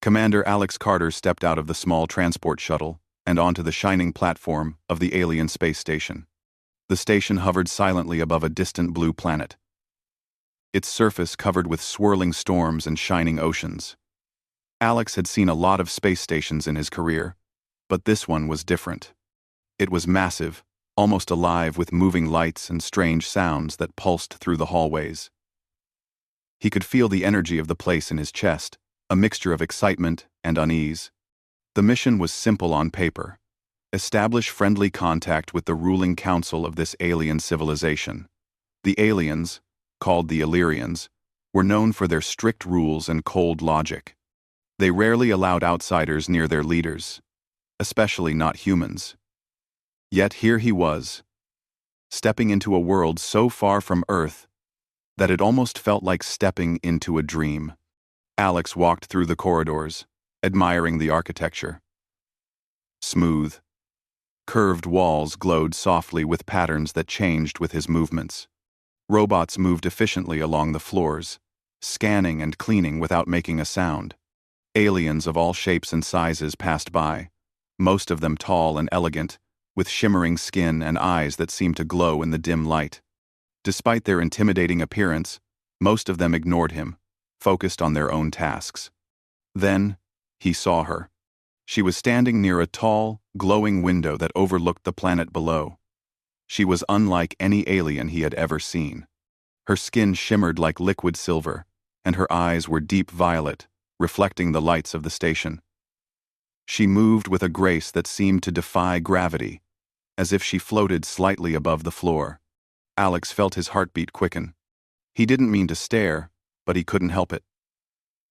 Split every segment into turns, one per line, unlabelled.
Commander Alex Carter stepped out of the small transport shuttle and onto the shining platform of the alien space station. The station hovered silently above a distant blue planet, its surface covered with swirling storms and shining oceans. Alex had seen a lot of space stations in his career, but this one was different. It was massive, almost alive with moving lights and strange sounds that pulsed through the hallways. He could feel the energy of the place in his chest, a mixture of excitement and unease. The mission was simple on paper: establish friendly contact with the ruling council of this alien civilization. The aliens, called the Illyrians, were known for their strict rules and cold logic. They rarely allowed outsiders near their leaders, especially not humans. Yet here he was, stepping into a world so far from Earth that it almost felt like stepping into a dream. Alex walked through the corridors, admiring the architecture. Smooth, curved walls glowed softly with patterns that changed with his movements. Robots moved efficiently along the floors, scanning and cleaning without making a sound. Aliens of all shapes and sizes passed by, most of them tall and elegant, with shimmering skin and eyes that seemed to glow in the dim light. Despite their intimidating appearance, most of them ignored him, focused on their own tasks. Then, he saw her. She was standing near a tall, glowing window that overlooked the planet below. She was unlike any alien he had ever seen. Her skin shimmered like liquid silver, and her eyes were deep violet, reflecting the lights of the station. She moved with a grace that seemed to defy gravity, as if she floated slightly above the floor. Alex felt his heartbeat quicken. He didn't mean to stare, but he couldn't help it.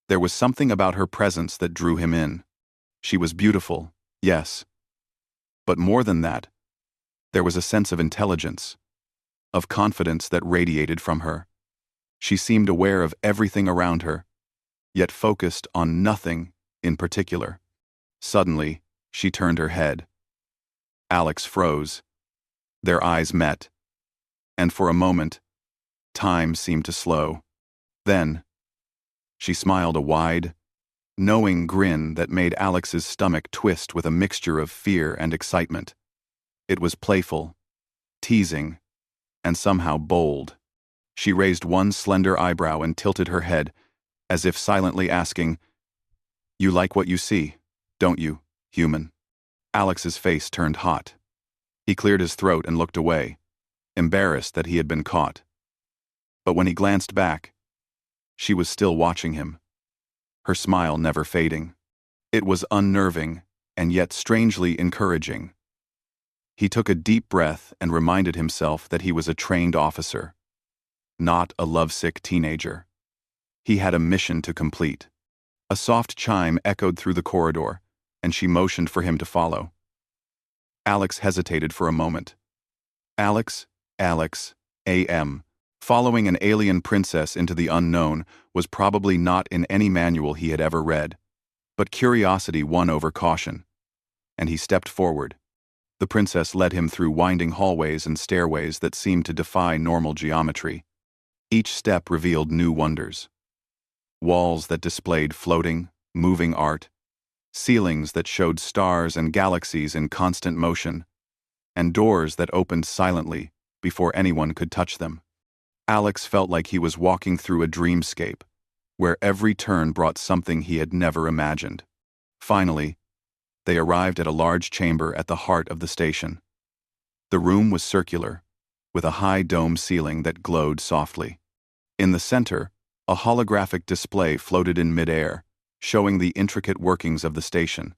There was something about her presence that drew him in. She was beautiful, yes. But more than that, there was a sense of intelligence, of confidence that radiated from her. She seemed aware of everything around her, yet focused on nothing in particular. Suddenly, she turned her head. Alex froze. Their eyes met, and for a moment, time seemed to slow. Then, she smiled a wide, knowing grin that made Alex's stomach twist with a mixture of fear and excitement. It was playful, teasing, and somehow bold. She raised one slender eyebrow and tilted her head, as if silently asking, "You like what you see, don't you, human?" Alex's face turned hot. He cleared his throat and looked away, embarrassed that he had been caught. But when he glanced back, she was still watching him, her smile never fading. It was unnerving, and yet strangely encouraging. He took a deep breath and reminded himself that he was a trained officer, not a lovesick teenager. He had a mission to complete. A soft chime echoed through the corridor, and she motioned for him to follow. Alex hesitated for a moment. Alex, A.M. Following an alien princess into the unknown was probably not in any manual he had ever read, but curiosity won over caution, and he stepped forward. The princess led him through winding hallways and stairways that seemed to defy normal geometry. Each step revealed new wonders. Walls that displayed floating, moving art, ceilings that showed stars and galaxies in constant motion, and doors that opened silently before anyone could touch them. Alex felt like he was walking through a dreamscape, where every turn brought something he had never imagined. Finally, they arrived at a large chamber at the heart of the station. The room was circular, with a high dome ceiling that glowed softly. In the center, a holographic display floated in midair, showing the intricate workings of the station.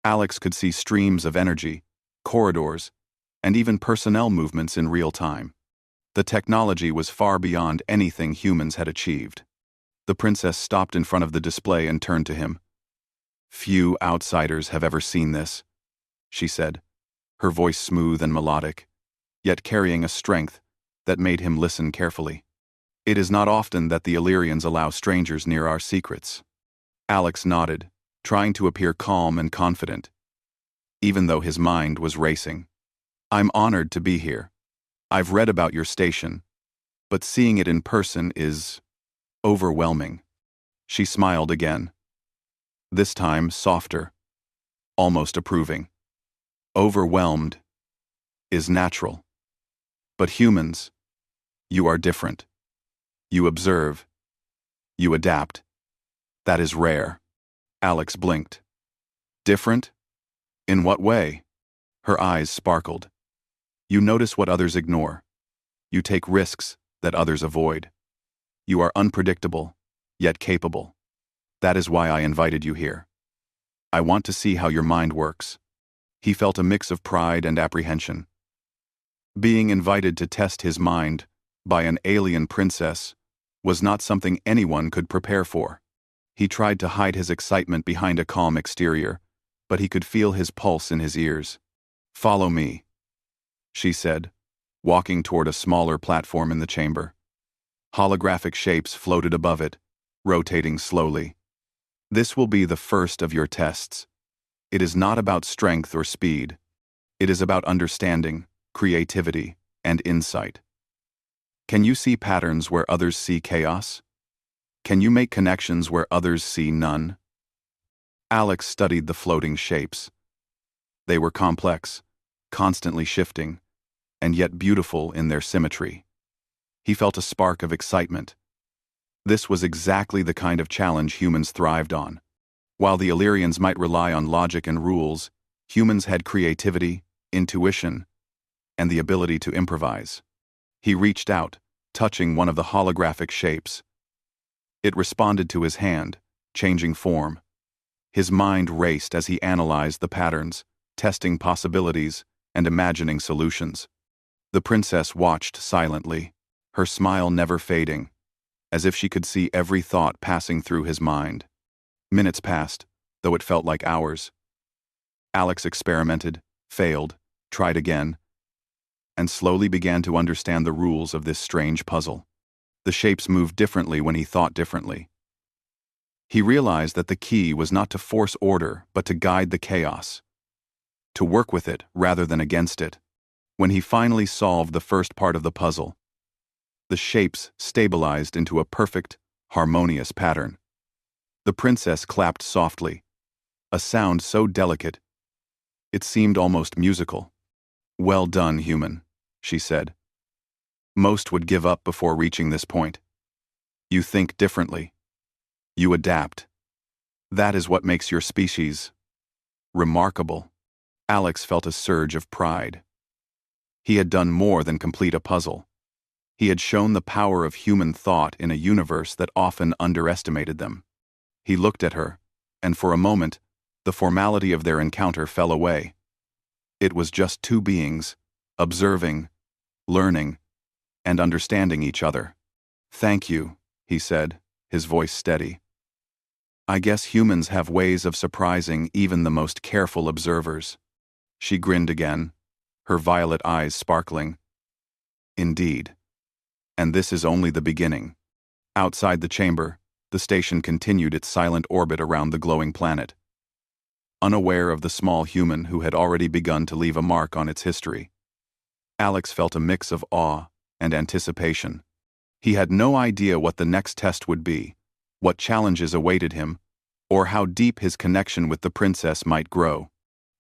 Alex could see streams of energy, corridors, and even personnel movements in real time. The technology was far beyond anything humans had achieved. The princess stopped in front of the display and turned to him. "Few outsiders have ever seen this," she said, her voice smooth and melodic, yet carrying a strength that made him listen carefully. "It is not often that the Illyrians allow strangers near our secrets." Alex nodded, trying to appear calm and confident, even though his mind was racing. "I'm honored to be here. I've read about your station, but seeing it in person is overwhelming." She smiled again. this time softer, almost approving. Overwhelmed is natural. But humans, you are different. You observe. You adapt. That is rare. Alex blinked. Different? In what way? Her eyes sparkled. You notice what others ignore. You take risks that others avoid. You are unpredictable, yet capable. That is why I invited you here. I want to see how your mind works. He felt a mix of pride and apprehension. Being invited to test his mind by an alien princess was not something anyone could prepare for. He tried to hide his excitement behind a calm exterior, but he could feel his pulse in his ears. "Follow me," she said, walking toward a smaller platform in the chamber. Holographic shapes floated above it, rotating slowly. "This will be the first of your tests. It is not about strength or speed. It is about understanding, creativity, and insight. Can you see patterns where others see chaos? Can you make connections where others see none?" Alex studied the floating shapes. They were complex, constantly shifting, and yet beautiful in their symmetry. He felt a spark of excitement. This was exactly the kind of challenge humans thrived on. While the Illyrians might rely on logic and rules, humans had creativity, intuition, and the ability to improvise. He reached out, touching one of the holographic shapes. It responded to his hand, changing form. His mind raced as he analyzed the patterns, testing possibilities, and imagining solutions. The princess watched silently, her smile never fading, as if she could see every thought passing through his mind. Minutes passed, though it felt like hours. Alex experimented, failed, tried again, and slowly began to understand the rules of this strange puzzle. The shapes moved differently when he thought differently. He realized that the key was not to force order, but to guide the chaos. To work with it rather than against it. When he finally solved the first part of the puzzle, the shapes stabilized into a perfect, harmonious pattern. The princess clapped softly, a sound so delicate, it seemed almost musical. "Well done, human," she said. "Most would give up before reaching this point. You think differently. You adapt. That is what makes your species remarkable." Alex felt a surge of pride. He had done more than complete a puzzle. He had shown the power of human thought in a universe that often underestimated them. He looked at her, and for a moment, the formality of their encounter fell away. It was just two beings, observing, learning, and understanding each other. "Thank you," he said, his voice steady. "I guess humans have ways of surprising even the most careful observers." She grinned again, her violet eyes sparkling. "Indeed. And this is only the beginning." Outside the chamber, the station continued its silent orbit around the glowing planet, unaware of the small human who had already begun to leave a mark on its history. Alex felt a mix of awe and anticipation. He had no idea what the next test would be, what challenges awaited him, or how deep his connection with the princess might grow.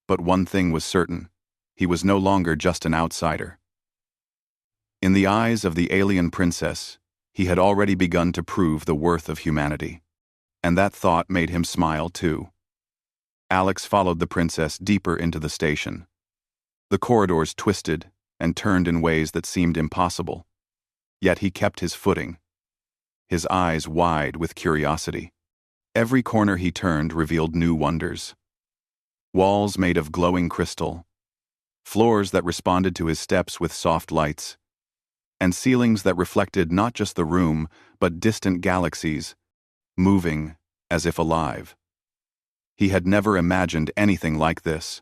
But one thing was certain: he was no longer just an outsider. In the eyes of the alien princess, he had already begun to prove the worth of humanity. And that thought made him smile too. Alex followed the princess deeper into the station. The corridors twisted and turned in ways that seemed impossible. Yet he kept his footing, his eyes wide with curiosity. Every corner he turned revealed new wonders. Walls made of glowing crystal, floors that responded to his steps with soft lights, and ceilings that reflected not just the room, but distant galaxies, moving as if alive. He had never imagined anything like this,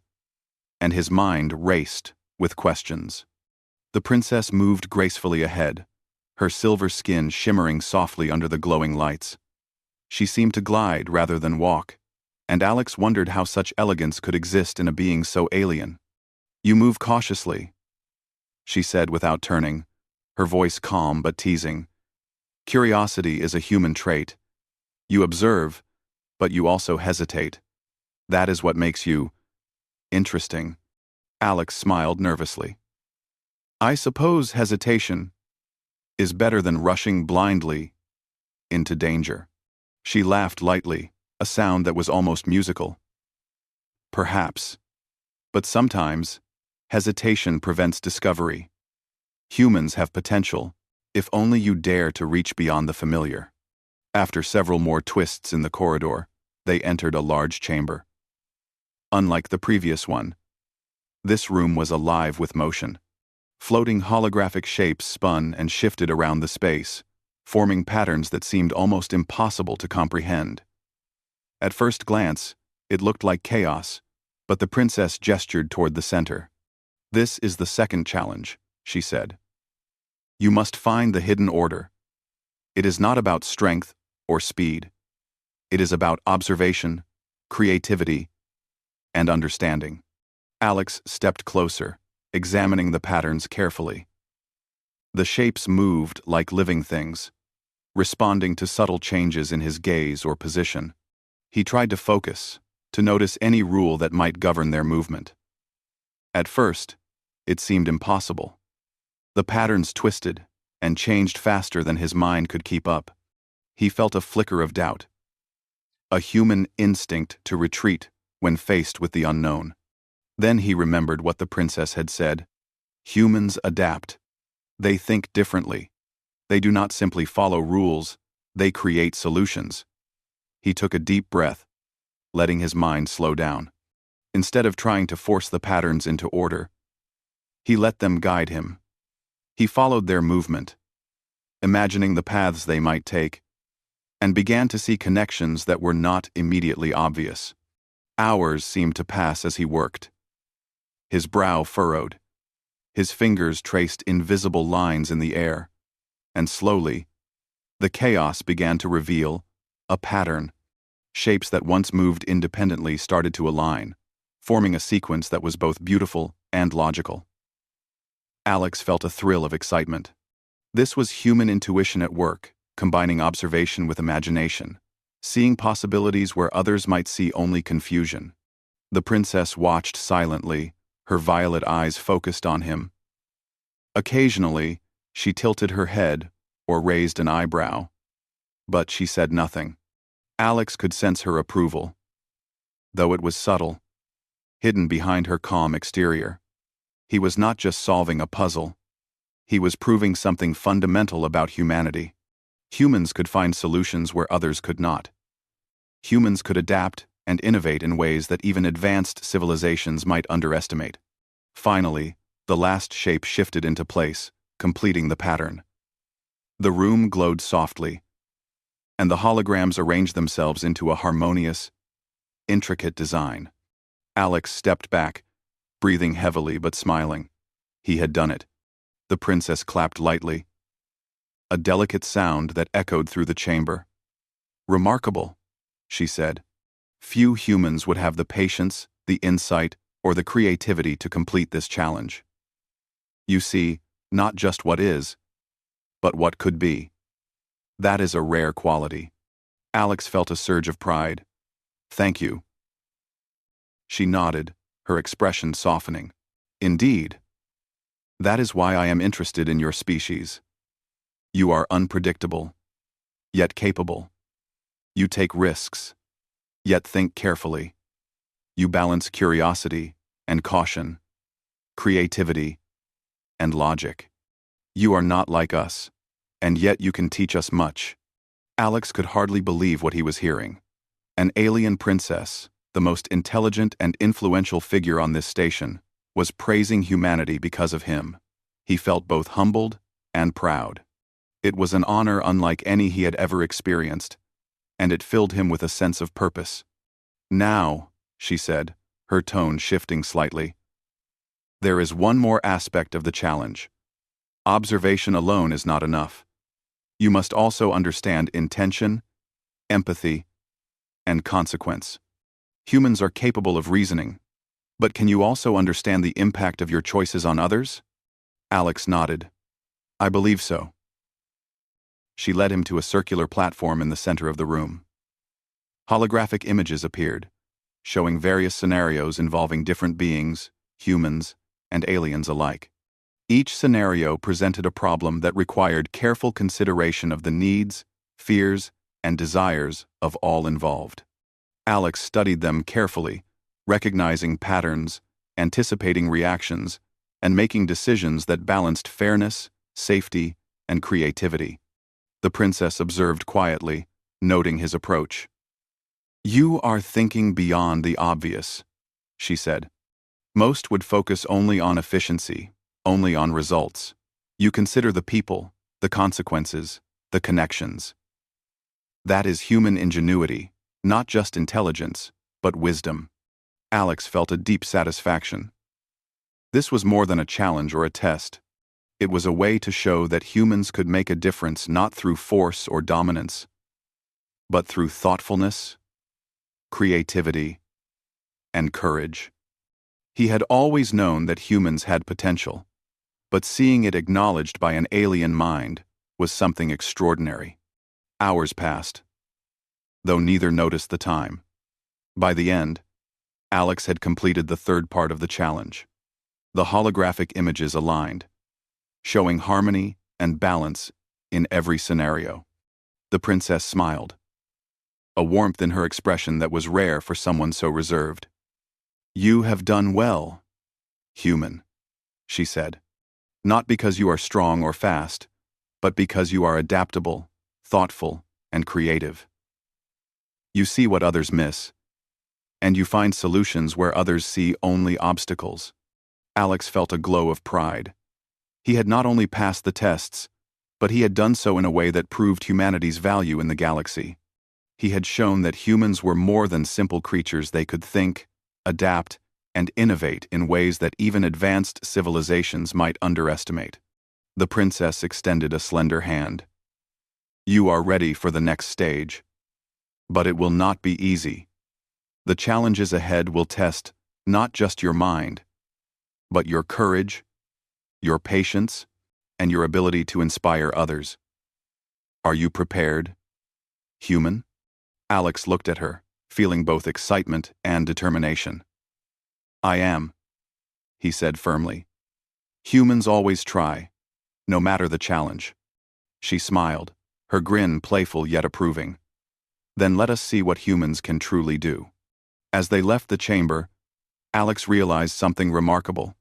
and his mind raced with questions. The princess moved gracefully ahead, her silver skin shimmering softly under the glowing lights. She seemed to glide rather than walk, and Alex wondered how such elegance could exist in a being so alien. "You move cautiously," she said without turning, her voice calm but teasing. "Curiosity is a human trait. You observe, But you also hesitate. That is what makes you interesting. Alex smiled nervously. I suppose hesitation is better than rushing blindly into danger. She laughed lightly, a sound that was almost musical. Perhaps. But sometimes, hesitation prevents discovery. Humans have potential, if only you dare to reach beyond the familiar. After several more twists in the corridor, they entered a large chamber. Unlike the previous one, this room was alive with motion. Floating holographic shapes spun and shifted around the space, forming patterns that seemed almost impossible to comprehend. At first glance, it looked like chaos, but the princess gestured toward the center. This is the second challenge, she said. You must find the hidden order. It is not about strength or speed. It is about observation, creativity, and understanding. Alex stepped closer, examining the patterns carefully. The shapes moved like living things, responding to subtle changes in his gaze or position. He tried to focus, to notice any rule that might govern their movement. At first, it seemed impossible. The patterns twisted and changed faster than his mind could keep up. He felt a flicker of doubt, a human instinct to retreat when faced with the unknown. Then he remembered what the princess had said. Humans adapt. They think differently. They do not simply follow rules, they create solutions. He took a deep breath, letting his mind slow down. Instead of trying to force the patterns into order, he let them guide him. He followed their movement, imagining the paths they might take, and began to see connections that were not immediately obvious. Hours seemed to pass as he worked. His brow furrowed. His fingers traced invisible lines in the air, and slowly, the chaos began to reveal a pattern. Shapes that once moved independently started to align, forming a sequence that was both beautiful and logical. Alex felt a thrill of excitement. This was human intuition at work, combining observation with imagination, seeing possibilities where others might see only confusion. The princess watched silently, her violet eyes focused on him. Occasionally, she tilted her head or raised an eyebrow, but she said nothing. Alex could sense her approval, though it was subtle, hidden behind her calm exterior. He was not just solving a puzzle. He was proving something fundamental about humanity. Humans could find solutions where others could not. Humans could adapt and innovate in ways that even advanced civilizations might underestimate. Finally, the last shape shifted into place, completing the pattern. The room glowed softly, and the holograms arranged themselves into a harmonious, intricate design. Alex stepped back, breathing heavily but smiling. He had done it. The princess clapped lightly, a delicate sound that echoed through the chamber. Remarkable, she said. Few humans would have the patience, the insight, or the creativity to complete this challenge. You see, not just what is, but what could be. That is a rare quality. Alex felt a surge of pride. Thank you. She nodded, her expression softening. Indeed. That is why I am interested in your species. You are unpredictable, yet capable. You take risks, yet think carefully. You balance curiosity and caution, creativity and logic. You are not like us, and yet you can teach us much. Alex could hardly believe what he was hearing. An alien princess, the most intelligent and influential figure on this station, was praising humanity because of him. He felt both humbled and proud. It was an honor unlike any he had ever experienced, and it filled him with a sense of purpose. Now, she said, her tone shifting slightly, there is one more aspect of the challenge. Observation alone is not enough. You must also understand intention, empathy, and consequence. Humans are capable of reasoning, but can you also understand the impact of your choices on others? Alex nodded. I believe so. She led him to a circular platform in the center of the room. Holographic images appeared, showing various scenarios involving different beings, humans, and aliens alike. Each scenario presented a problem that required careful consideration of the needs, fears, and desires of all involved. Alex studied them carefully, recognizing patterns, anticipating reactions, and making decisions that balanced fairness, safety, and creativity. The princess observed quietly, noting his approach. "You are thinking beyond the obvious," she said. "Most would focus only on efficiency, only on results. You consider the people, the consequences, the connections. That is human ingenuity, not just intelligence, but wisdom." Alex felt a deep satisfaction. This was more than a challenge or a test. It was a way to show that humans could make a difference not through force or dominance, but through thoughtfulness, creativity, and courage. He had always known that humans had potential, but seeing it acknowledged by an alien mind was something extraordinary. Hours passed, though neither noticed the time. By the end, Alex had completed the third part of the challenge. The holographic images aligned, showing harmony and balance in every scenario. The princess smiled, a warmth in her expression that was rare for someone so reserved. "You have done well, human," she said. "Not because you are strong or fast, but because you are adaptable, thoughtful, and creative. You see what others miss, and you find solutions where others see only obstacles." Alex felt a glow of pride. He had not only passed the tests, but he had done so in a way that proved humanity's value in the galaxy. He had shown that humans were more than simple creatures. They could think, adapt, and innovate in ways that even advanced civilizations might underestimate. The princess extended a slender hand. "You are ready for the next stage. But it will not be easy. The challenges ahead will test not just your mind, but your courage, your patience, and your ability to inspire others. Are you prepared, human?" Alex looked at her, feeling both excitement and determination. "I am," he said firmly. "Humans always try, no matter the challenge." She smiled, her grin playful yet approving. "Then let us see what humans can truly do." As they left the chamber, Alex realized something remarkable.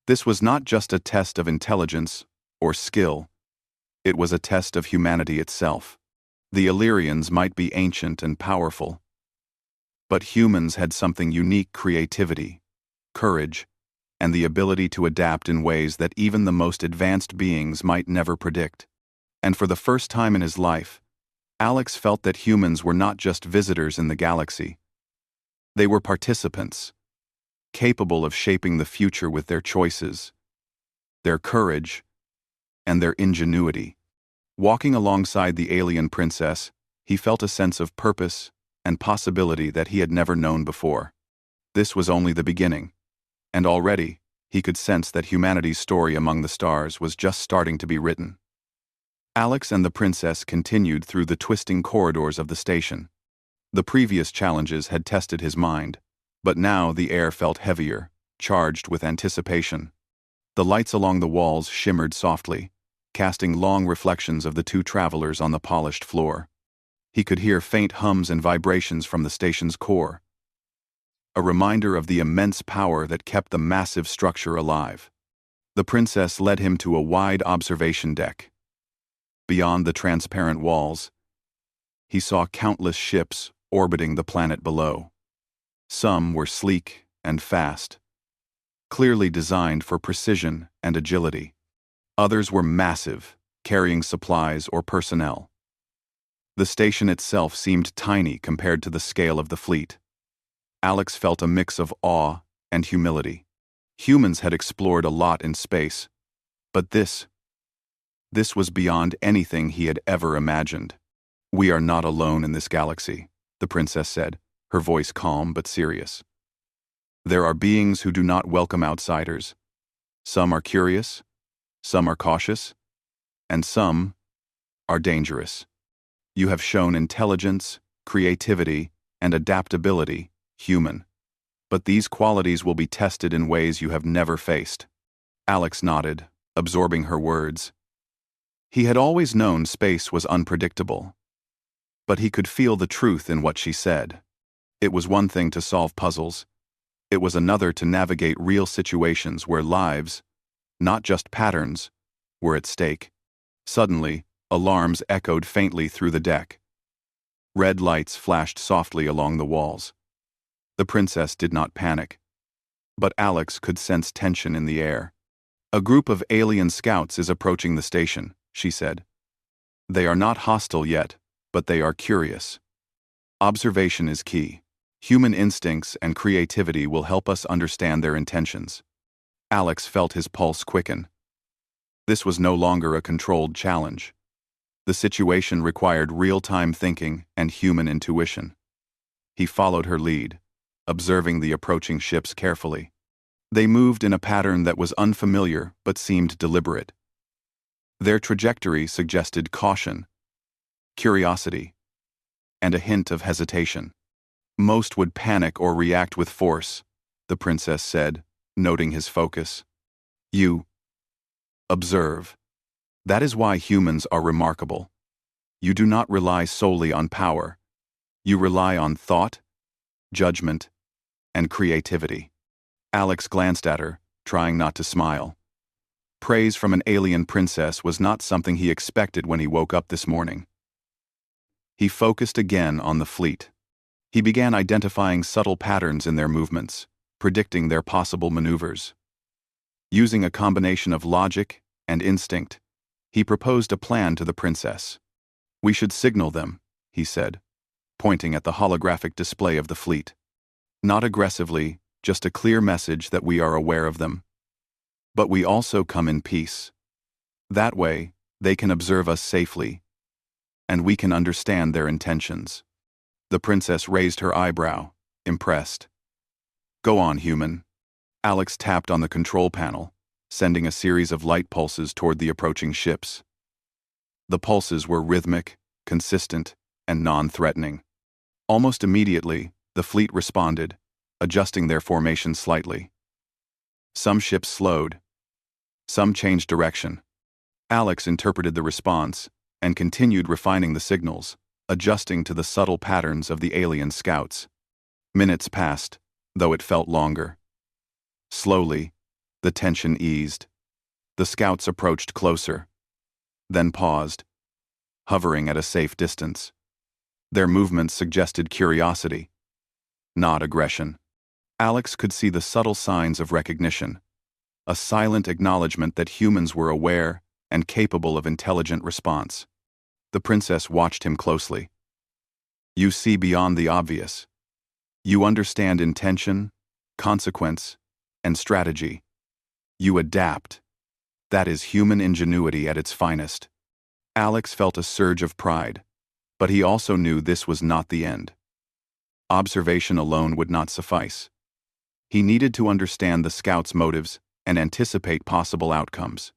This was not just a test of intelligence or skill, it was a test of humanity itself. The Illyrians might be ancient and powerful, but humans had something unique: creativity, courage, and the ability to adapt in ways that even the most advanced beings might never predict. And for the first time in his life, Alex felt that humans were not just visitors in the galaxy. They were participants, capable of shaping the future with their choices, their courage, and their ingenuity. Walking alongside the alien princess, he felt a sense of purpose and possibility that he had never known before. This was only the beginning, and already he could sense that humanity's story among the stars was just starting to be written. Alex and the princess continued through the twisting corridors of the station. The previous challenges had tested his mind, but now the air felt heavier, charged with anticipation. The lights along the walls shimmered softly, casting long reflections of the two travelers on the polished floor. He could hear faint hums and vibrations from the station's core, a reminder of the immense power that kept the massive structure alive. The princess led him to a wide observation deck. Beyond the transparent walls, he saw countless ships orbiting the planet below. Some were sleek and fast, clearly designed for precision and agility. Others were massive, carrying supplies or personnel. The station itself seemed tiny compared to the scale of the fleet. Alex felt a mix of awe and humility. Humans had explored a lot in space, but this was beyond anything he had ever imagined. "We are not alone in this galaxy," the princess said, her voice calm but serious. "There are beings who do not welcome outsiders. Some are curious, some are cautious, and some are dangerous. You have shown intelligence, creativity, and adaptability, human. But these qualities will be tested in ways you have never faced. Alex nodded, absorbing her words. He had always known space was unpredictable, but he could feel the truth in what she said. It was one thing to solve puzzles. It was another to navigate real situations where lives, not just patterns, were at stake. Suddenly, alarms echoed faintly through the deck. Red lights flashed softly along the walls. The princess did not panic, but Alex could sense tension in the air. "A group of alien scouts is approaching the station," she said. "They are not hostile yet, but they are curious. Observation is key. Human instincts and creativity will help us understand their intentions." Alex felt his pulse quicken. This was no longer a controlled challenge. The situation required real-time thinking and human intuition. He followed her lead, observing the approaching ships carefully. They moved in a pattern that was unfamiliar but seemed deliberate. Their trajectory suggested caution, curiosity, and a hint of hesitation. "Most would panic or react with force," the princess said, noting his focus. "You observe. That is why humans are remarkable. You do not rely solely on power. You rely on thought, judgment, and creativity." Alex glanced at her, trying not to smile. Praise from an alien princess was not something he expected when he woke up this morning. He focused again on the fleet. He began identifying subtle patterns in their movements, predicting their possible maneuvers. Using a combination of logic and instinct, he proposed a plan to the princess. "We should signal them," he said, pointing at the holographic display of the fleet. "Not aggressively, just a clear message that we are aware of them. But we also come in peace. That way, they can observe us safely, and we can understand their intentions." The princess raised her eyebrow, impressed. "Go on, human." Alex tapped on the control panel, sending a series of light pulses toward the approaching ships. The pulses were rhythmic, consistent, and non-threatening. Almost immediately, the fleet responded, adjusting their formation slightly. Some ships slowed. Some changed direction. Alex interpreted the response and continued refining the signals, adjusting to the subtle patterns of the alien scouts. Minutes passed, though it felt longer. Slowly, the tension eased. The scouts approached closer, then paused, hovering at a safe distance. Their movements suggested curiosity, not aggression. Alex could see the subtle signs of recognition, a silent acknowledgement that humans were aware and capable of intelligent response. The princess watched him closely. "You see beyond the obvious. You understand intention, consequence, and strategy. You adapt. That is human ingenuity at its finest." Alex felt a surge of pride, but he also knew this was not the end. Observation alone would not suffice. He needed to understand the scouts' motives and anticipate possible outcomes.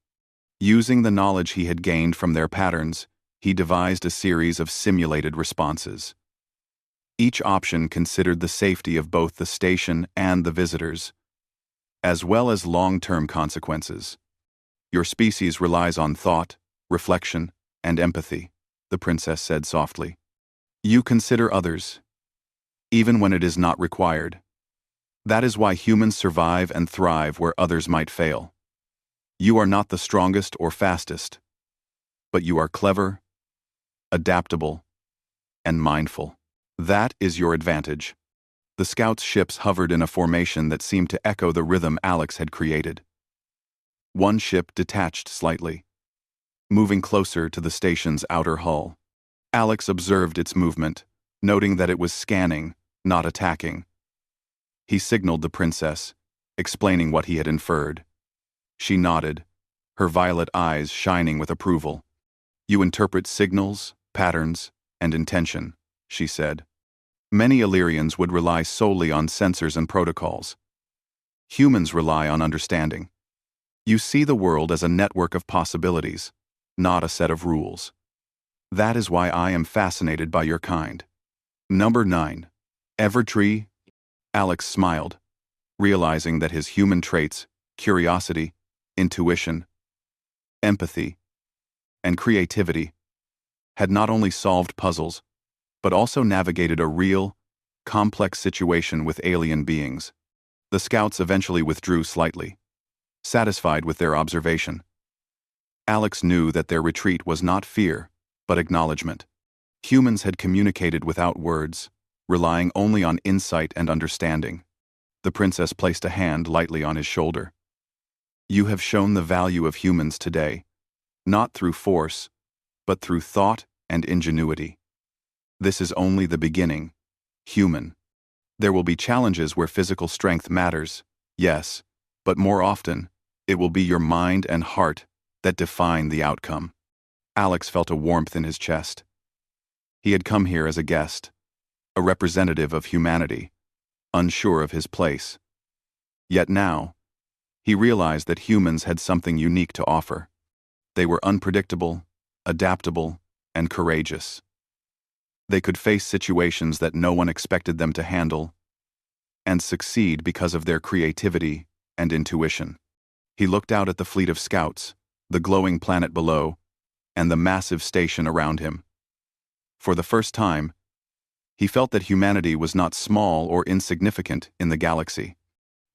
Using the knowledge he had gained from their patterns, he devised a series of simulated responses. Each option considered the safety of both the station and the visitors, as well as long-term consequences. "Your species relies on thought, reflection, and empathy," the princess said softly. "You consider others, even when it is not required. That is why humans survive and thrive where others might fail. You are not the strongest or fastest, but you are clever, adaptable, and mindful. That is your advantage." The scouts' ships hovered in a formation that seemed to echo the rhythm Alex had created. One ship detached slightly, moving closer to the station's outer hull. Alex observed its movement, noting that it was scanning, not attacking. He signaled the princess, explaining what he had inferred. She nodded, her violet eyes shining with approval. "You interpret signals, patterns, and intention," she said. "Many Illyrians would rely solely on sensors and protocols. Humans rely on understanding. You see the world as a network of possibilities, not a set of rules. That is why I am fascinated by your kind. Number 9. Evertree. Alex smiled, realizing that his human traits, curiosity, intuition, empathy, and creativity, had not only solved puzzles, but also navigated a real, complex situation with alien beings. The scouts eventually withdrew slightly, satisfied with their observation. Alex knew that their retreat was not fear, but acknowledgement. Humans had communicated without words, relying only on insight and understanding. The princess placed a hand lightly on his shoulder. You have shown the value of humans today, not through force, but through thought and ingenuity. This is only the beginning, human. There will be challenges where physical strength matters, yes, but more often, it will be your mind and heart that define the outcome. Alex felt a warmth in his chest. He had come here as a guest, a representative of humanity, unsure of his place. Yet now, he realized that humans had something unique to offer. They were unpredictable, adaptable, and courageous. They could face situations that no one expected them to handle, and succeed because of their creativity and intuition. He looked out at the fleet of scouts, the glowing planet below, and the massive station around him. For the first time, he felt that humanity was not small or insignificant in the galaxy.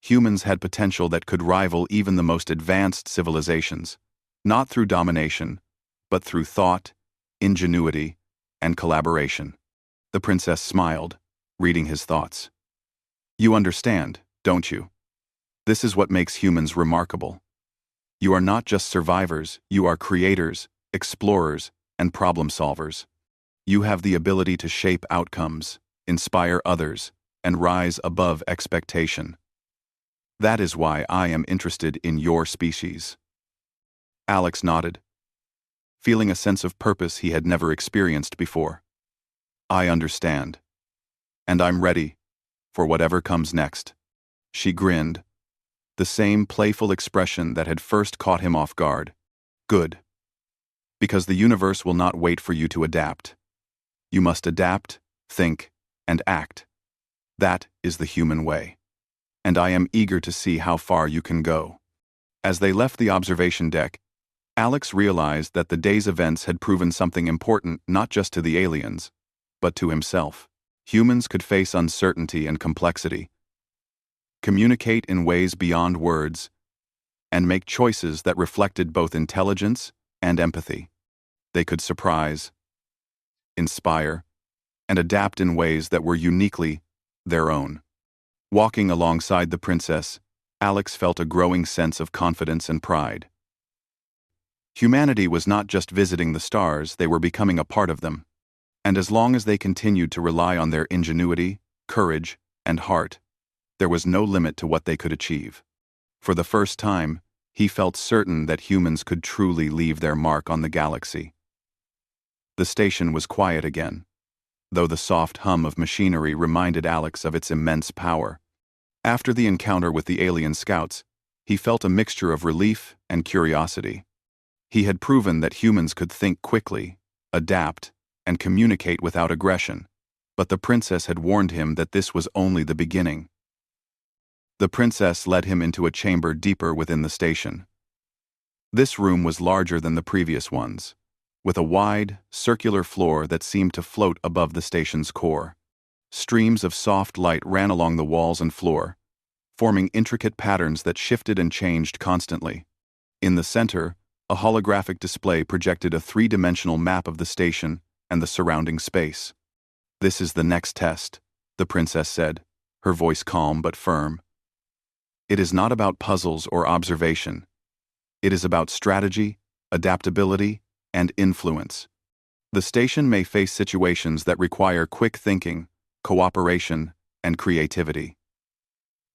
Humans had potential that could rival even the most advanced civilizations, not through domination, but through thought, ingenuity, and collaboration. The princess smiled, reading his thoughts. You understand, don't you? This is what makes humans remarkable. You are not just survivors, you are creators, explorers, and problem solvers. You have the ability to shape outcomes, inspire others, and rise above expectation. That is why I am interested in your species. Alex nodded, feeling a sense of purpose he had never experienced before. I understand. And I'm ready for whatever comes next. She grinned, the same playful expression that had first caught him off guard. Good. Because the universe will not wait for you to adapt. You must adapt, think, and act. That is the human way. And I am eager to see how far you can go. As they left the observation deck, Alex realized that the day's events had proven something important not just to the aliens, but to himself. Humans could face uncertainty and complexity, communicate in ways beyond words, and make choices that reflected both intelligence and empathy. They could surprise, inspire, and adapt in ways that were uniquely their own. Walking alongside the princess, Alex felt a growing sense of confidence and pride. Humanity was not just visiting the stars, they were becoming a part of them. And as long as they continued to rely on their ingenuity, courage, and heart, there was no limit to what they could achieve. For the first time, he felt certain that humans could truly leave their mark on the galaxy. The station was quiet again, though the soft hum of machinery reminded Alex of its immense power. After the encounter with the alien scouts, he felt a mixture of relief and curiosity. He had proven that humans could think quickly, adapt, and communicate without aggression, but the princess had warned him that this was only the beginning. The princess led him into a chamber deeper within the station. This room was larger than the previous ones, with a wide, circular floor that seemed to float above the station's core. Streams of soft light ran along the walls and floor, forming intricate patterns that shifted and changed constantly. In the center, a holographic display projected a three-dimensional map of the station and the surrounding space. This is the next test, the princess said, her voice calm but firm. It is not about puzzles or observation. It is about strategy, adaptability, and influence. The station may face situations that require quick thinking, cooperation, and creativity.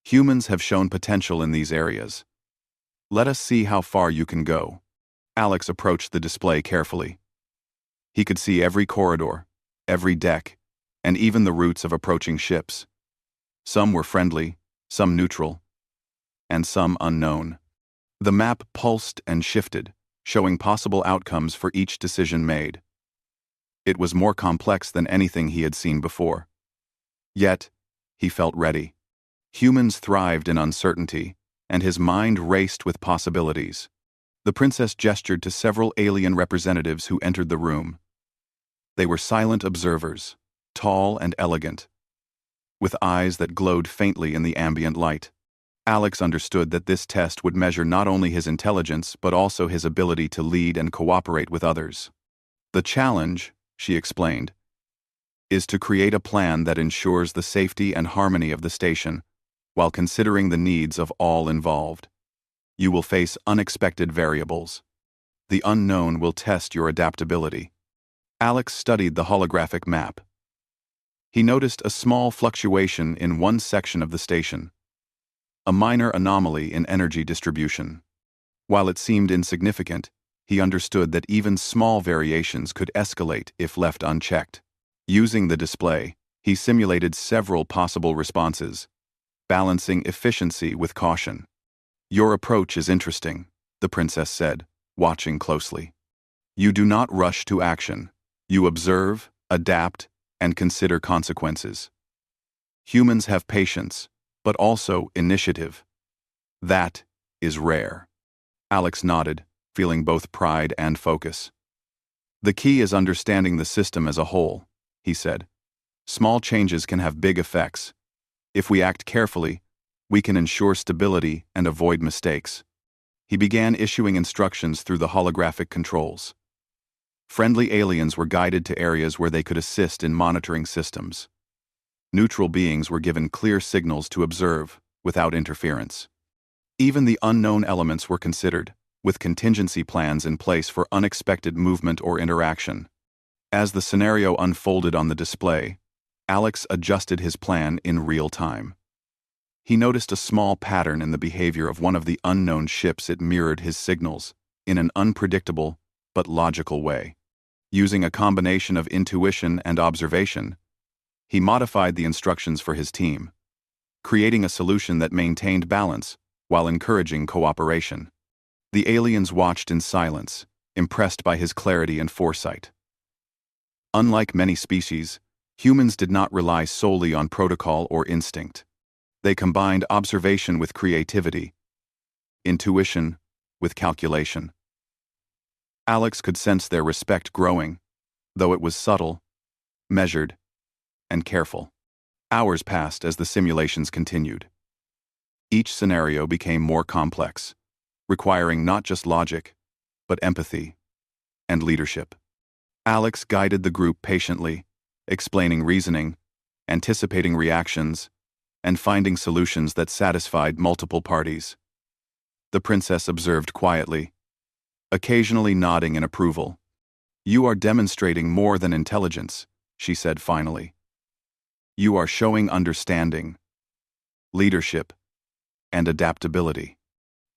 Humans have shown potential in these areas. Let us see how far you can go. Alex approached the display carefully. He could see every corridor, every deck, and even the routes of approaching ships. Some were friendly, some neutral, and some unknown. The map pulsed and shifted, showing possible outcomes for each decision made. It was more complex than anything he had seen before. Yet, he felt ready. Humans thrived in uncertainty, and his mind raced with possibilities. The princess gestured to several alien representatives who entered the room. They were silent observers, tall and elegant, with eyes that glowed faintly in the ambient light. Alex understood that this test would measure not only his intelligence but also his ability to lead and cooperate with others. The challenge, she explained, is to create a plan that ensures the safety and harmony of the station while considering the needs of all involved. You will face unexpected variables. The unknown will test your adaptability. Alex studied the holographic map. He noticed a small fluctuation in one section of the station, a minor anomaly in energy distribution. While it seemed insignificant, he understood that even small variations could escalate if left unchecked. Using the display, he simulated several possible responses, balancing efficiency with caution. "Your approach is interesting," the princess said, watching closely. "You do not rush to action. You observe, adapt, and consider consequences. Humans have patience, but also initiative. That is rare." Alex nodded, feeling both pride and focus. "The key is understanding the system as a whole," he said. "Small changes can have big effects. If we act carefully, we can ensure stability and avoid mistakes." He began issuing instructions through the holographic controls. Friendly aliens were guided to areas where they could assist in monitoring systems. Neutral beings were given clear signals to observe, without interference. Even the unknown elements were considered, with contingency plans in place for unexpected movement or interaction. As the scenario unfolded on the display, Alex adjusted his plan in real time. He noticed a small pattern in the behavior of one of the unknown ships. It mirrored his signals, in an unpredictable but logical way. Using a combination of intuition and observation, he modified the instructions for his team, creating a solution that maintained balance while encouraging cooperation. The aliens watched in silence, impressed by his clarity and foresight. Unlike many species, humans did not rely solely on protocol or instinct. They combined observation with creativity, intuition with calculation. Alex could sense their respect growing, though it was subtle, measured, and careful. Hours passed as the simulations continued. Each scenario became more complex, requiring not just logic, but empathy and leadership. Alex guided the group patiently, explaining reasoning, anticipating reactions, and finding solutions that satisfied multiple parties. The princess observed quietly, occasionally nodding in approval. "You are demonstrating more than intelligence," she said finally. "You are showing understanding, leadership, and adaptability.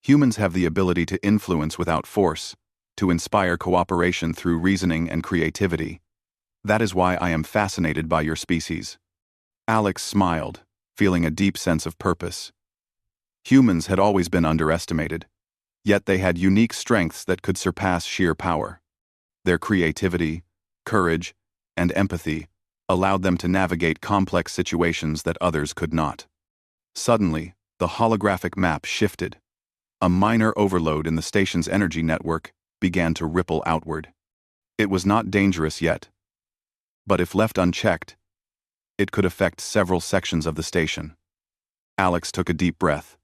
Humans have the ability to influence without force, to inspire cooperation through reasoning and creativity. That is why I am fascinated by your species." Alex smiled, feeling a deep sense of purpose. Humans had always been underestimated, yet they had unique strengths that could surpass sheer power. Their creativity, courage, and empathy allowed them to navigate complex situations that others could not. Suddenly, the holographic map shifted. A minor overload in the station's energy network began to ripple outward. It was not dangerous yet, but if left unchecked, it could affect several sections of the station. Alex took a deep breath.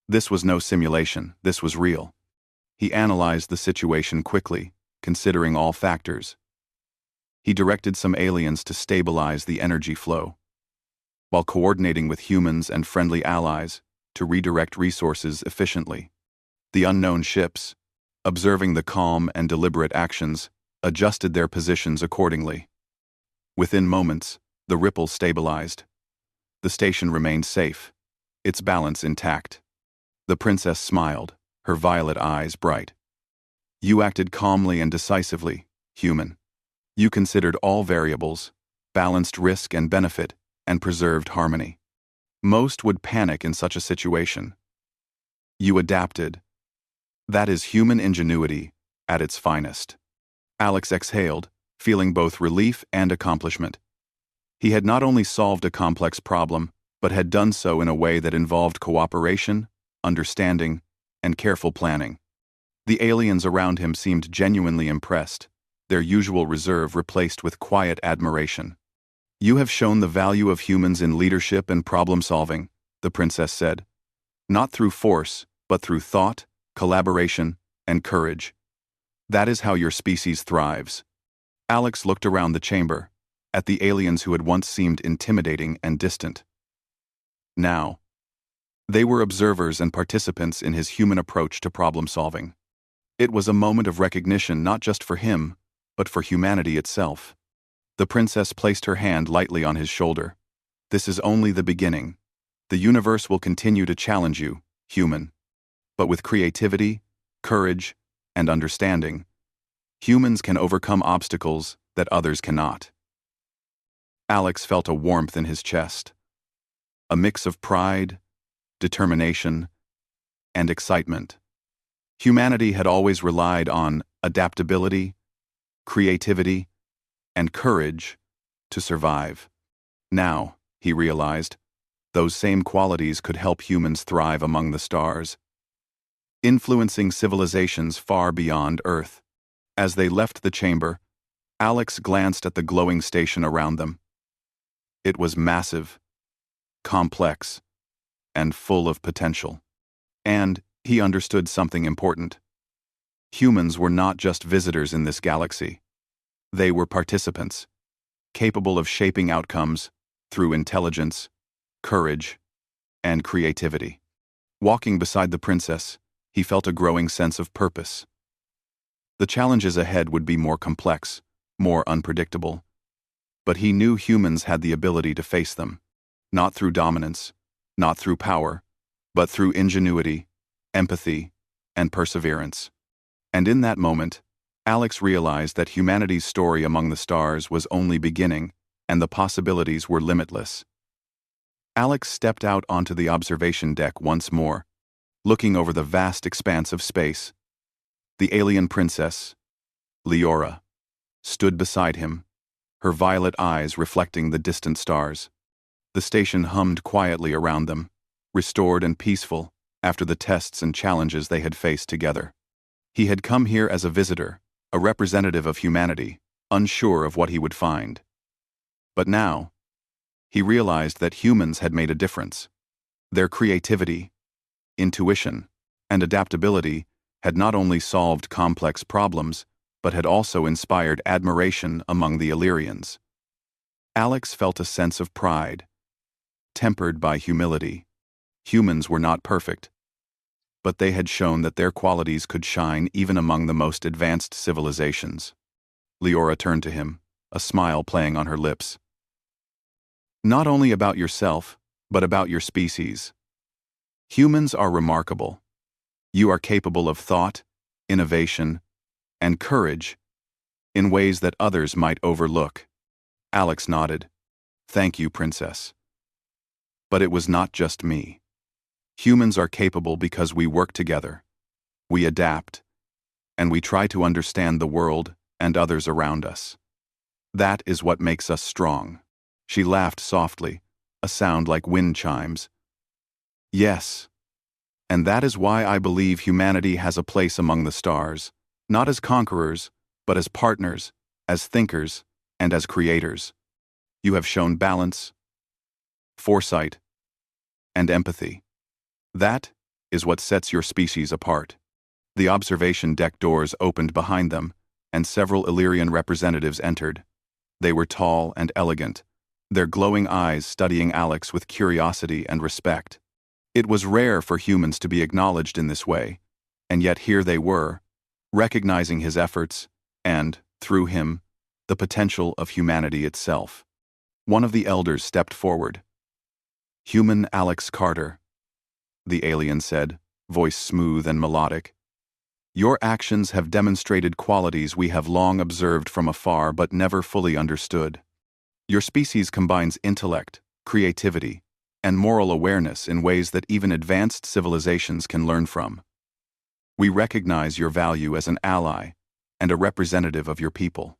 This was no simulation, this was real. He analyzed the situation quickly, considering all factors. He directed some aliens to stabilize the energy flow, while coordinating with humans and friendly allies to redirect resources efficiently. The unknown ships, observing the calm and deliberate actions, adjusted their positions accordingly. Within moments, the ripple stabilized. The station remained safe, its balance intact. The princess smiled, her violet eyes bright. "You acted calmly and decisively, human. You considered all variables, balanced risk and benefit, and preserved harmony. Most would panic in such a situation. You adapted. That is human ingenuity at its finest." Alex exhaled, feeling both relief and accomplishment. He had not only solved a complex problem, but had done so in a way that involved cooperation, understanding, and careful planning. The aliens around him seemed genuinely impressed, their usual reserve replaced with quiet admiration. "You have shown the value of humans in leadership and problem-solving," the princess said. "Not through force, but through thought, collaboration, and courage. That is how your species thrives." Alex looked around the chamber, at the aliens who had once seemed intimidating and distant. Now, they were observers and participants in his human approach to problem-solving. It was a moment of recognition not just for him, but for humanity itself. The princess placed her hand lightly on his shoulder. "This is only the beginning. The universe will continue to challenge you, human. But with creativity, courage, and understanding, humans can overcome obstacles that others cannot." Alex felt a warmth in his chest, a mix of pride, determination, and excitement. Humanity had always relied on adaptability, creativity, and courage to survive. Now, he realized, those same qualities could help humans thrive among the stars, influencing civilizations far beyond Earth. As they left the chamber, Alex glanced at the glowing station around them. It was massive, complex, and full of potential. And he understood something important. Humans were not just visitors in this galaxy. They were participants, capable of shaping outcomes through intelligence, courage, and creativity. Walking beside the princess, he felt a growing sense of purpose. The challenges ahead would be more complex, more unpredictable, but he knew humans had the ability to face them, not through dominance, not through power, but through ingenuity, empathy, and perseverance. And in that moment, Alex realized that humanity's story among the stars was only beginning, and the possibilities were limitless. Alex stepped out onto the observation deck once more, looking over the vast expanse of space. The alien princess, Leora, stood beside him, her violet eyes reflecting the distant stars. The station hummed quietly around them, restored and peaceful after the tests and challenges they had faced together. He had come here as a visitor, a representative of humanity, unsure of what he would find. But now, he realized that humans had made a difference. Their creativity, intuition, and adaptability had not only solved complex problems, but had also inspired admiration among the Illyrians. Alex felt a sense of pride, tempered by humility. Humans were not perfect, but they had shown that their qualities could shine even among the most advanced civilizations. Leora turned to him, a smile playing on her lips. "Not only about yourself, but about your species. Humans are remarkable. You are capable of thought, innovation, and courage in ways that others might overlook." Alex nodded. "Thank you, Princess. But it was not just me. Humans are capable because we work together, we adapt, and we try to understand the world and others around us. That is what makes us strong." She laughed softly, a sound like wind chimes. "Yes, and that is why I believe humanity has a place among the stars, not as conquerors, but as partners, as thinkers, and as creators. You have shown balance, foresight, and empathy. That is what sets your species apart." The observation deck doors opened behind them, and several Illyrian representatives entered. They were tall and elegant, their glowing eyes studying Alex with curiosity and respect. It was rare for humans to be acknowledged in this way, and yet here they were, recognizing his efforts and, through him, the potential of humanity itself. One of the elders stepped forward. "Human Alex Carter," the alien said, voice smooth and melodic. "Your actions have demonstrated qualities we have long observed from afar but never fully understood. Your species combines intellect, creativity, and moral awareness in ways that even advanced civilizations can learn from. We recognize your value as an ally and a representative of your people."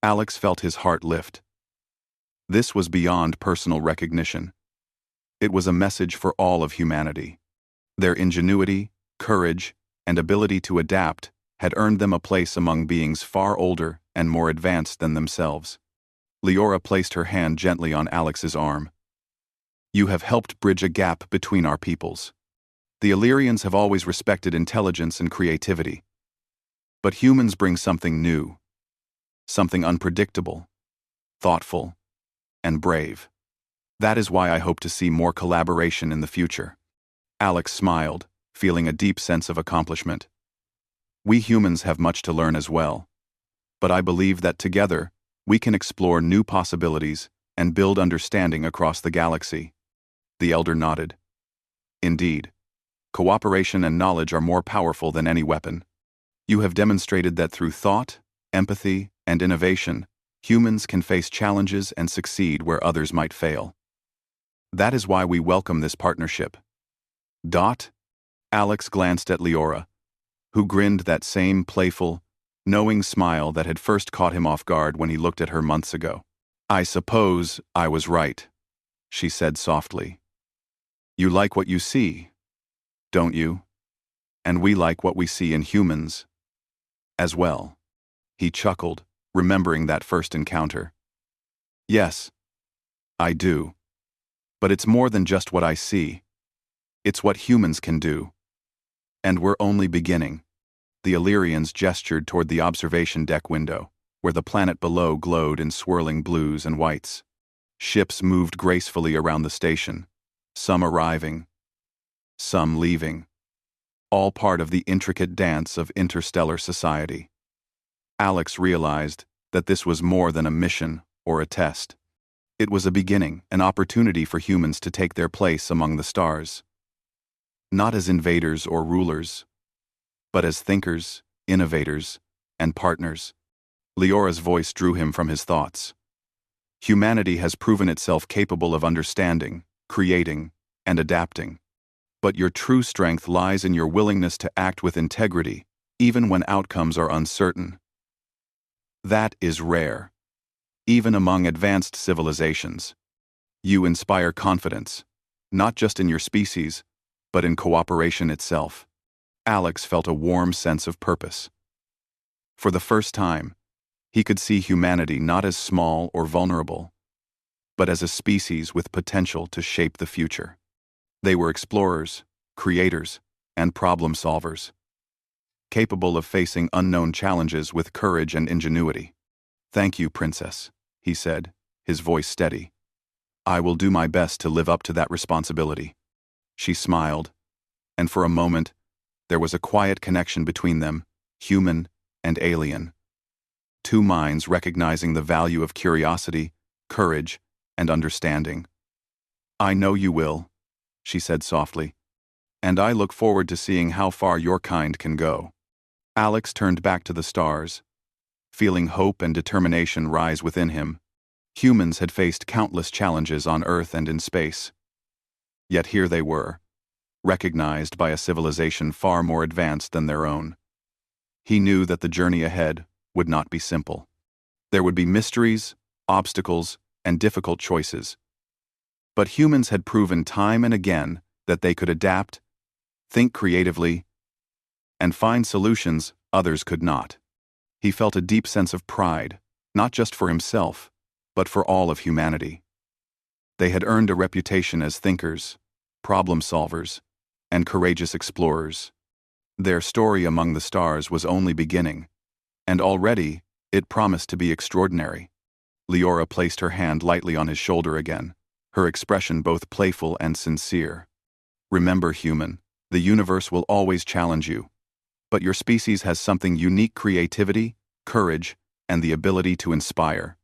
Alex felt his heart lift. This was beyond personal recognition. It was a message for all of humanity. Their ingenuity, courage, and ability to adapt had earned them a place among beings far older and more advanced than themselves. Leora placed her hand gently on Alex's arm. You have helped bridge a gap between our peoples. The Illyrians have always respected intelligence and creativity. But humans bring something new, something unpredictable, thoughtful, and brave. That is why I hope to see more collaboration in the future. Alex smiled, feeling a deep sense of accomplishment. We humans have much to learn as well. But I believe that together, we can explore new possibilities and build understanding across the galaxy. The elder nodded. Indeed, cooperation and knowledge are more powerful than any weapon. You have demonstrated that through thought, empathy, and innovation, humans can face challenges and succeed where others might fail. That is why we welcome this partnership. Alex glanced at Leora, who grinned that same playful, knowing smile that had first caught him off guard when he looked at her months ago. I suppose I was right, she said softly. You like what you see, don't you? And we like what we see in humans as well. He chuckled, remembering that first encounter. Yes, I do. But it's more than just what I see. It's what humans can do. And we're only beginning. The Illyrians gestured toward the observation deck window, where the planet below glowed in swirling blues and whites. Ships moved gracefully around the station, some arriving, some leaving, all part of the intricate dance of interstellar society. Alex realized that this was more than a mission or a test. It was a beginning, an opportunity for humans to take their place among the stars. Not as invaders or rulers, but as thinkers, innovators, and partners. Leora's voice drew him from his thoughts. Humanity has proven itself capable of understanding, creating, and adapting. But your true strength lies in your willingness to act with integrity, even when outcomes are uncertain. That is rare, even among advanced civilizations. You inspire confidence, not just in your species, but in cooperation itself. Alex felt a warm sense of purpose. For the first time, he could see humanity not as small or vulnerable, but as a species with potential to shape the future. They were explorers, creators, and problem solvers, capable of facing unknown challenges with courage and ingenuity. Thank you, Princess, he said, his voice steady. I will do my best to live up to that responsibility. She smiled, and for a moment, there was a quiet connection between them, human and alien. Two minds recognizing the value of curiosity, courage, and understanding. I know you will, she said softly, and I look forward to seeing how far your kind can go. Alex turned back to the stars, feeling hope and determination rise within him. Humans had faced countless challenges on Earth and in space. Yet here they were, recognized by a civilization far more advanced than their own. He knew that the journey ahead would not be simple. There would be mysteries, obstacles, and difficult choices. But humans had proven time and again that they could adapt, think creatively, and find solutions others could not. He felt a deep sense of pride, not just for himself, but for all of humanity. They had earned a reputation as thinkers, problem solvers, and courageous explorers. Their story among the stars was only beginning, and already it promised to be extraordinary. Leora placed her hand lightly on his shoulder again, her expression both playful and sincere. Remember, human, the universe will always challenge you, but your species has something unique: creativity, courage, and the ability to inspire.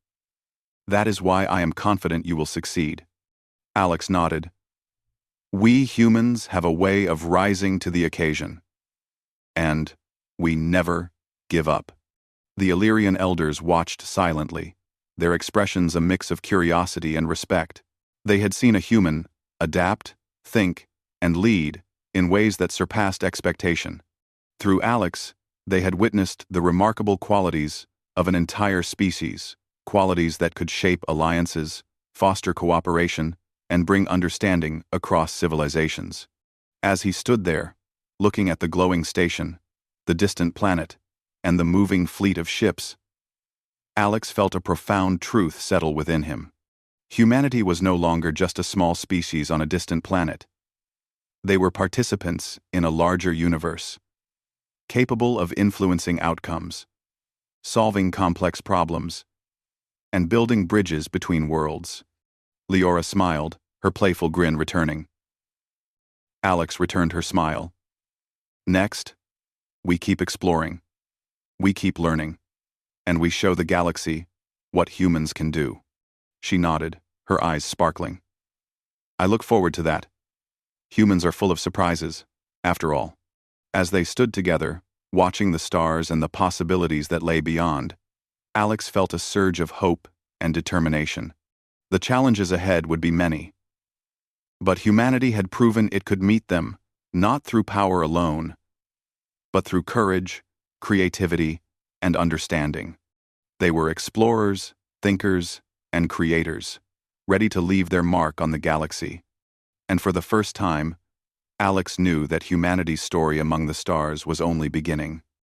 That is why I am confident you will succeed. Alex nodded. We humans have a way of rising to the occasion. And we never give up. The Illyrian elders watched silently, their expressions a mix of curiosity and respect. They had seen a human adapt, think, and lead in ways that surpassed expectation. Through Alex, they had witnessed the remarkable qualities of an entire species, qualities that could shape alliances, foster cooperation, and bring understanding across civilizations. As he stood there, looking at the glowing station, the distant planet, and the moving fleet of ships, Alex felt a profound truth settle within him. Humanity was no longer just a small species on a distant planet. They were participants in a larger universe, capable of influencing outcomes, solving complex problems, and building bridges between worlds. Leora smiled, her playful grin returning. Alex returned her smile. Next, we keep exploring. We keep learning. And we show the galaxy what humans can do. She nodded, her eyes sparkling. I look forward to that. Humans are full of surprises, after all. As they stood together, watching the stars and the possibilities that lay beyond, Alex felt a surge of hope and determination. The challenges ahead would be many. But humanity had proven it could meet them, not through power alone, but through courage, creativity, and understanding. They were explorers, thinkers, and creators, ready to leave their mark on the galaxy. And for the first time, Alex knew that humanity's story among the stars was only beginning.